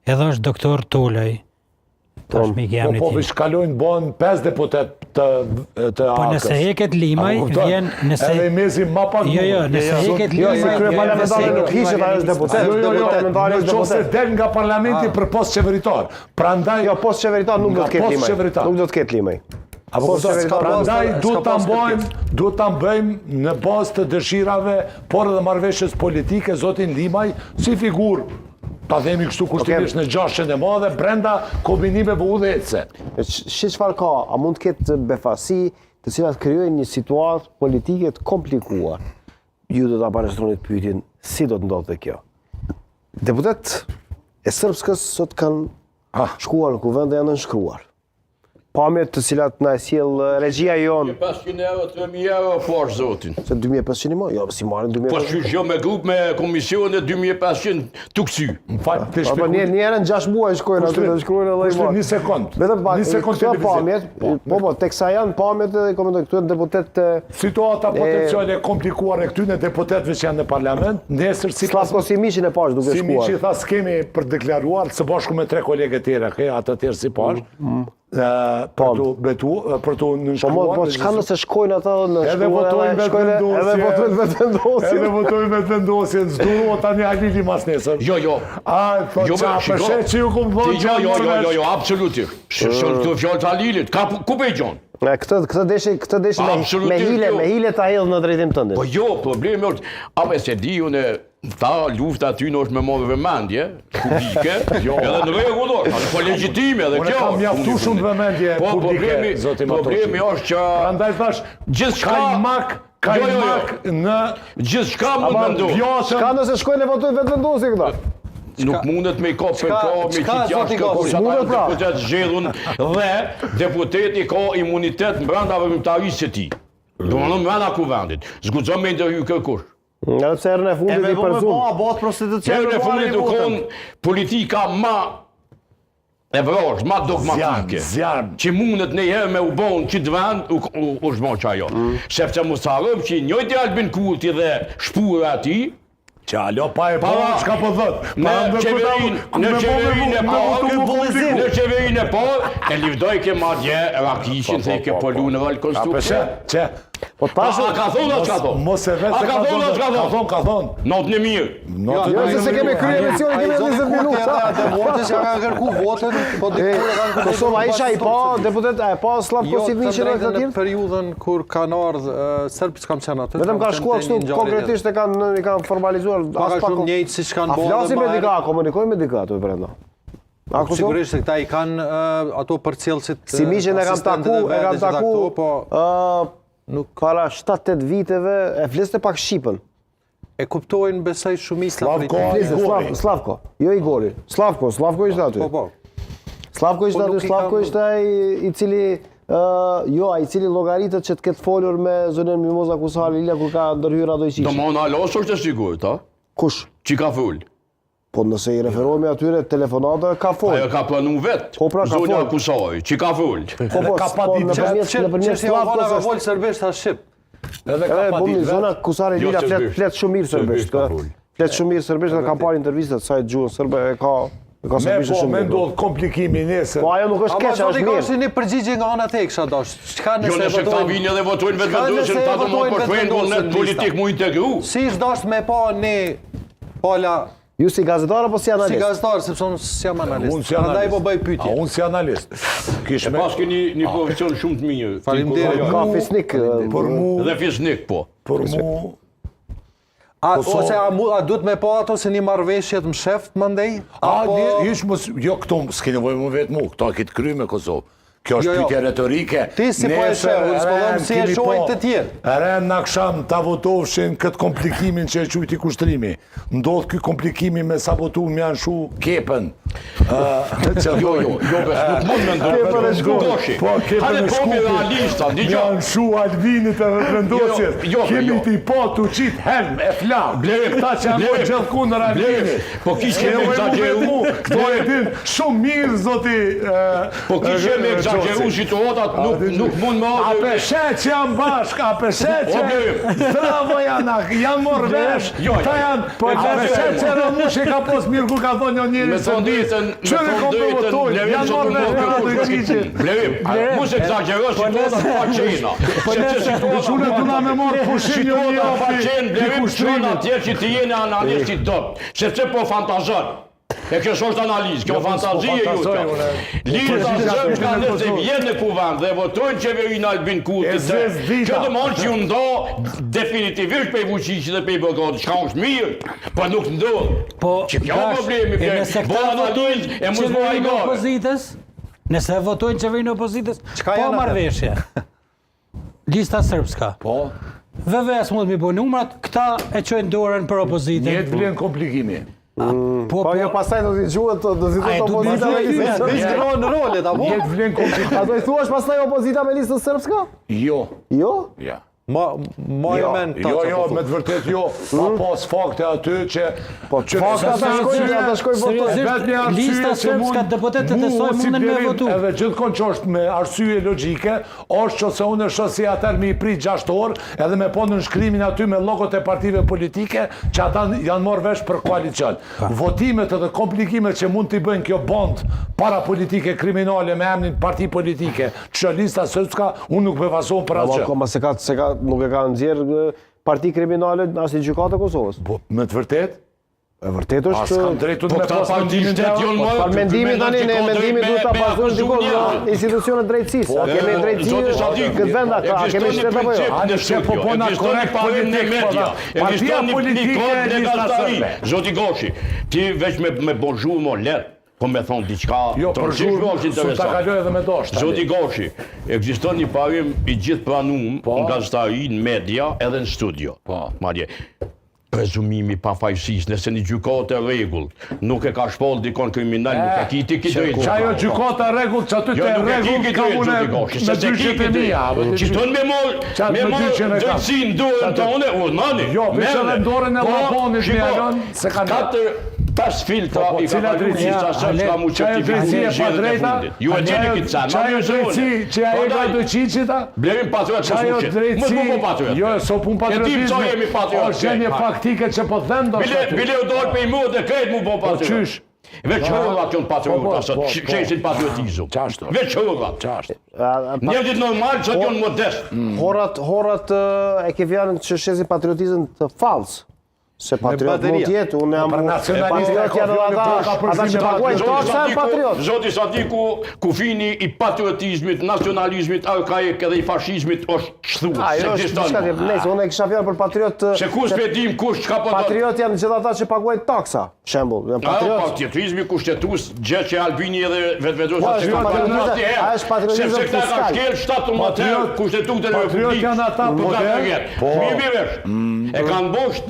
edhe është doktor Tolaj. Po shkalojnë bon 5 deputet të AKS. Po nëse heket Limaj, vjen nëse... Edhe i mezi ma pak mund. Jo, nëse heket Limaj... Jo, si krye parlamentare nuk hishet, ajo është deputet. Në qose del nga parlamenti për post qeveritar. Prandaj... Jo, post qeveritar nuk do të ketë Limaj. Nuk do të ketë Limaj. Prandaj duhet ta bëjmë në bazë të dëshirave, por edhe marrëveshjes politike, zotin Limaj, si figurë, ta themi kështu kushtimisht në gjashën e madhe, brenda kombinimeve udhëhecse. Çfarë ka? A mund të ketë befasi të cilat krijojnë një situatë politike të komplikuar? Ju do ta paraqistroni pyetjen, si do të ndodhte kjo? Deputet e Srpskës sot kanë shkuar në kuvend dhe janë nënshkruar. Pamjet të cilat na e sjell regjia jonë. 500 euro, 3000 euro poshtë zotin. Se 2500 më? Jo, si marrin 2500. Po shqysh jo me grup me komisione 2500 të kësy. Në fakt të shpikun. Po njerën 6 muaj shkojnë aty të shkruajnë edhe i marrin. Një sekond. Vetëm këto pamjet, po teksa janë pamjet edhe komentoj këtu deputet të situata potenciale komplikuar e këtyre deputetëve që janë në parlament, nesër si Slavko Simiqin e pash duke shkuar. Simiqi tha skemi për deklaruar së bashku me 3 kolegë të tjerë, ata të tjerë si pash. Për të nënshkruar. Po çka nëse shkojnë ata në edhe votojnë vetë vendosjen. Edhe votojnë vetë vendosjen. Zduruo tani Alili mas nesër. Jo. Po çfarë që ju kum thonë? Jo, absolutisht. Shon këto fjalë të Alilit. Ku pe gjon? Këtë deshin me hile ta hedh në drejtim tënd. Po jo, problemi është, apo se di unë ta lufta aty në është me modhe vëmendje, publike, edhe në rregullor, po legjitime edhe kjo. Unë kam mjaftu shumë vëmendje publike, zoti Matoshi. Problemi është që prandaj thash, kajmak në gjithçka mund të ndodhë. Çka nëse shkojnë e votojnë vetë vendosin këta? Nuk mundet me i ka PK, me qitjashtë deputet zgjedhun dhe deputeti ka imunitet brenda veprimtarisë së tij. Domethënë brenda kuvendit. Zguxon me ndërhyj kërkush. Nga nëse erën e fundit i përzum. Erën e fundit u konë politika ma e vrosh, ma dogmatike. Që mundet nejherë me u bon qitë vend, u shmon që ajo. Sepse mos harrojmë që njëjti Albin Kurti dhe shpura ati, që alo pa e po, çka po thot? Në qeverinë e parë, e livdoj ke madje Rakishin, se ke polu në rol konstrukte. Po tash ka thonë atë ka thonë. Mos e vetë ka thonë. Notën e mirë. Jo se kemi kryer emisionin kemi 20 minuta. Atë votës që kanë kërku votën, po deputetët kanë kërkuar. Kosova isha i pa deputet e pa Slavko Simiqin e këtë në periudhën kur kanë ardhur serbët kam qenë aty. Vetëm ka shkuar kështu konkretisht e kanë formalizuar as pak njëjtë siç kanë bërë. Flasim me dikë, komunikojmë me dikë aty brenda. Sigurisht se këta i kanë ato përcjellësit. Simiqin e kanë taku, po nuk para 7-8 viteve e fliste pak shqipën. E kuptojnë besoj shumica Slavko, jo Igori. Slavko ishte aty. Po. Slavko ishte ai i cili ai cili llogaritet që të ketë folur me zonën Mimoza Kusali Lila kur ka ndërhyrë ato i qishin. Domon Alos është e sigurt, a? Kush? Që ka fol. Po nëse i referohemi atyre telefonata ka fol. Ajo ka planu vetë. Po pra ka fol. Zonja Kusaj, që ka fol. Ka pa ditë nëpërmjet Slavkos ka fol serbisht as shqip. Edhe ka pa ditë. Zona Kusari Lila flet shumë mirë serbisht. Flet shumë mirë serbisht dhe kam parë intervistat sa e gjuhën serbe e ka serbisht shumë. Me ndodh komplikimi nesër. Po ajo nuk është keq, është mirë. Ka një përgjigje nga ana tek sa dosh. Çka nëse votojnë? Jo nëse ta vinë edhe votojnë vetë vendosjen, ta do më përfrejnë vullnet politik mu integru. Si është dash me pa ne pala. Ju si gazetar apo si analist? Si gazetar, sepse unë si jam analist. Prandaj po bëj pyetje. Unë si analist. Kish me pas keni një profesion shumë të mirë. Faleminderit. Ka fisnik për mua. Dhe fisnik po. Për mua. Ose a duhet me pa ato se një marrëveshje të msheft mandej? Jo këto s'ke nevojë më vetë mu, këto e kitë kry me Kosovë. Kjo është pyetje retorike. Ti si po e sheh, unë s'po them si e shohin të tjerë. Ren në akşam ta votovshin këtë komplikimin që e quajti kushtrimi. Ndodh ky komplikimi me sabotu më janë shu kepën. Jo, nuk mund me ndodhë. Po kepën e shkupin. Janë shu Albinit e vendosjes. Kemi ti po tu qit helm e flam. Ta që janë gjithë kundër Albinit. Po kishë me exageru. Këto e din shumë mirë zoti. Po kishë me exageru situatat nuk mund më A peshet që janë bashk, a peshet që zdravo janë morë vesh, ta janë, a peshet që Ramushi ka pos mirë ku ka thonë një njëri së drejtën, me thonë drejtën, Blerim që të më Blerim, mu se exageros situata pa qena. Shune të na me marë pushin jo Situata pa japi qenë, Blerim qënë atje që ti jeni analisti top, sepse po fantazon. E kjo është analizë, kjo fantazi e juta. Lista sërbska nëse vjen në kuvend dhe votojnë qeverinë Albin Kurtit, kjo të mund që ju ndo definitivisht pe fuqishit dhe pe bërgati, çka është mirë, po nuk ndodh. Që kjo problemi, bo analizë e mos bo ajgare. Nëse votojnë qeverinë opozitës, po marrëveshje. Lista sërbska. Po. VVS mund mi bo numrat, këta e qojnë dorën për opozitën. Njetë vlen komplikimi. Po jo pastaj do t'i gjuhet, do t'i thotë opozita me listën Veç sërbska. në rolet, apo? Njetë vlen komplikimi. A do i thuash pastaj opozita me listën sërbska? Jo. Jo? Ja. Jo men Jo, me të vërtet jo. Pa pas fakte aty që... Po fakte ata shkojnë votojnë. Seriozisht, lista sërbska deputetët e saj mundën me votu. Edhe gjithkohë që është me arsye logjike, është që se unë është si atër me i prit 6 orë, edhe me po në nshkrimin aty me logot e partive politike, që ata janë marrë vesh për koalicion. Votimet edhe komplikimet që mund t'i bëjnë kjo bond para politike kriminale me emnin parti politike, që lista sërbska, unë nuk befasohem për atë që. Nuk e ka nëzirë parti kriminale as i gjykatë e Kosovës. Me të vërtet? E vërtet është... As kam drejtun me pas mendimin të Pa mendimin tani, ne mendimin duhet ta pasojnë dikon në institucionet drejtësisë. A kemi drejtësi këtë vend ata, a kemi shtetë apo jo? Ani që po pona korekt politik, partia politike e lista sërbe. Zoti Goshi, ti veç me bonjour mo let, po me thonë diçka, Jo, për zhurë, su ta kaloj edhe me doshtë. Zoti Goshi, ekziston një parim i gjithë pranum në gazetari, në media, edhe në studio. Madje, prezumimi pa fajsis, nëse një gjykatë e rregull, nuk e ka shpall dikon kriminal, nuk e kiti ki drejtë. Qajo gjykatë e rregull, që aty të e rregull, ka une me dyqet e mija. Që tonë me morë drejtsin dorën tonë, urnani. Jo, përshë dhe dorën e laponit një alon, se ka në... 5 filtra i ka kalu lista sërbska mu certifikuar në gjelën e fundit. Ju e gjeni këtë canë, ma Qajo drejtësi, që a e ka do qicita? Blerim patriot për Qajo suqet. drejtësi, Më po patriot. jo, so pun patriotizme, është gjenje faktike që po thendo shë aty. Bile u dojnë për i mu dhe krejt mu po patriot. Qysh? Veç hërrat janë patriot, asët, qesin patriotizm. Veç hërrat. Njerëzit normal që janë modest. Horat e ke fjalën që shesin patriotizëm të falsë. Se patriot mund tjetë, unë jam... Për nacionalistë patriot janë ata që paguajnë taksa e patriot. Zoti Sadiku, kufini i patriotizmit, nacionalizmit, arkaik edhe i fashizmit është qëthuar. Ajo është diçka tjetër. Nëse unë e kisha fjalë për patriot... Se ku s'pedim kush çka po do... Patriot janë gjithë ata që paguajnë taksa, shembull. Patriotizmi kushtetues, gjë që Albini edhe vetvetos a është patriotizëm sepse këta ka shkel 17 kushtetutë e Republikës. Patriot janë ata E kanë bosh